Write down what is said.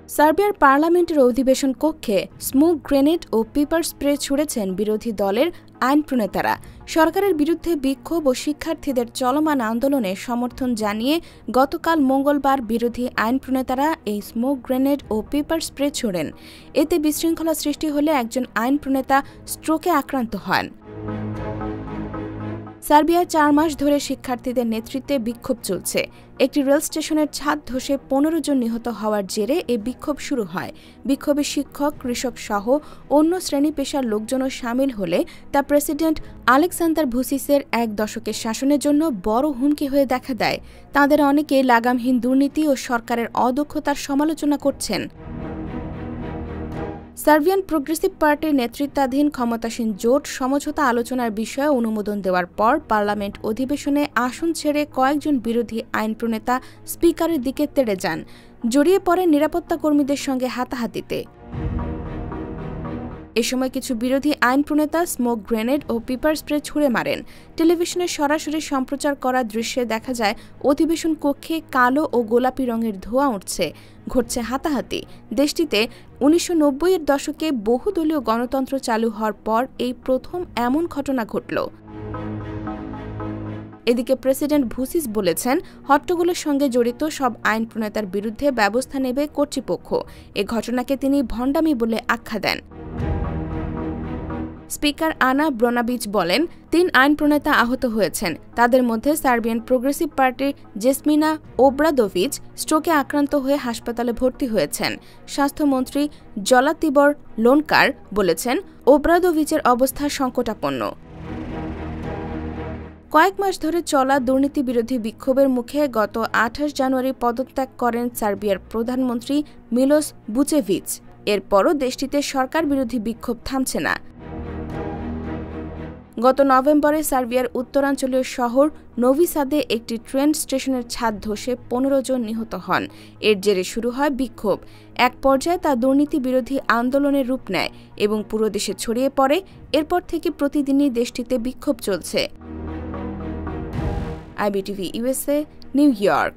সার্বিয়ার পার্লামেন্টের অধিবেশন কক্ষে স্মোক গ্রেনেড ও পেপার স্প্রে ছুড়েছেন বিরোধী দলের আইন প্রণেতারা। সরকারের বিরুদ্ধে বিক্ষোভ ও শিক্ষার্থীদের চলমান আন্দোলনে সমর্থন জানিয়ে গতকাল মঙ্গলবার বিরোধী আইন প্রণেতারা এই স্মোক গ্রেনেড ও পেপার স্প্রে ছোড়েন। এতে বিশৃঙ্খলা সৃষ্টি হলে একজন আইন প্রণেতা স্ট্রোকে আক্রান্ত হন। সার্বিয়ায় ৪ মাস ধরে শিক্ষার্থীদের নেতৃত্বে বিক্ষোভ চলছে। একটি রেল স্টেশনের ছাদ ধসে ১৫ জন নিহত হওয়ার জেরে এই বিক্ষোভ শুরু হয়। বিক্ষোভে শিক্ষক, কৃষক সহ অন্য শ্রেণী পেশার লোকজনও সামিল হলে তা প্রেসিডেন্ট আলেকসান্দার ভুসিসের ১ দশকের শাসনের জন্য বড় হুমকি হয়ে দেখা দেয়। তাঁদের অনেকে লাগামহীন দুর্নীতি ও সরকারের অদক্ষতার সমালোচনা করছেন। সার্বিয়ান প্রোগ্রেসিভ পার্টির নেতৃত্বাধীন ক্ষমতাসীন জোট সমঝোতা আলোচনার বিষয়ে অনুমোদন দেওয়ার পর পার্লামেন্ট অধিবেশনে আসন ছেড়ে কয়েকজন বিরোধী আইন প্রণেতা স্পিকারের দিকে তেড়ে যান, জড়িয়ে পড়েন নিরাপত্তা কর্মীদের সঙ্গে হাতাহাতিতে। এ সময় কিছু বিরোধী আইন প্রণেতা স্মোক গ্রেনেড ও পেপার স্প্রে ছুড়ে মারেন। টেলিভিশনে সরাসরি সম্প্রচার করা দৃশ্যে দেখা যায় অধিবেশন কক্ষে কালো ও গোলাপি রঙের ধোঁয়া উঠছে, ঘটছে হাতাহাতি। দেশটিতে ১৯৯০-এর দশকে বহুদলীয় গণতন্ত্র চালু হওয়ার পর এই প্রথম এমন ঘটনা ঘটল। এদিকে প্রেসিডেন্ট ভুসিস বলেছেন, হট্টগোলের সঙ্গে জড়িত সব আইন প্রণেতার বিরুদ্ধে ব্যবস্থা নেবে কর্তৃপক্ষ। এ ঘটনাকে তিনি ভণ্ডামি বলে আখ্যা দেন। স্পিকার আনা ব্রনাবিচ বলেন, ৩ আইন প্রণেতা আহত হয়েছেন। তাদের মধ্যে সার্বিয়ান প্রোগ্রেসিভ পার্টির জেসমিনা ওব্রাদোভিচ স্ট্রোকে আক্রান্ত হয়ে হাসপাতালে ভর্তি হয়েছেন। স্বাস্থ্যমন্ত্রী জলাতিবর লোনকার বলেছেন, ওব্রাদোভিচের অবস্থা সংকটাপন্ন। কয়েক মাস ধরে চলা দুর্নীতিবিরোধী বিক্ষোভের মুখে গত ২৮ জানুয়ারি পদত্যাগ করেন সার্বিয়ার প্রধানমন্ত্রী মিলোস বুচেভিচ। এরপরও দেশটিতে সরকার বিরোধী বিক্ষোভ থামছে না। গত নভেম্বরে সার্বিয়ার উত্তরাঞ্চলীয় শহর নোভি সাদে একটি ট্রেন স্টেশনের ছাদ ধসে ১৫ জন নিহত হন। এর জেরে শুরু হয় বিক্ষোভ। এক পর্যায়ে তা দুর্নীতি বিরোধী আন্দোলনের রূপ নেয় এবং পুরো দেশে ছড়িয়ে পড়ে। এরপর থেকে প্রতিদিনই দেশটিতে বিক্ষোভ চলছে। IBTV USA, new York.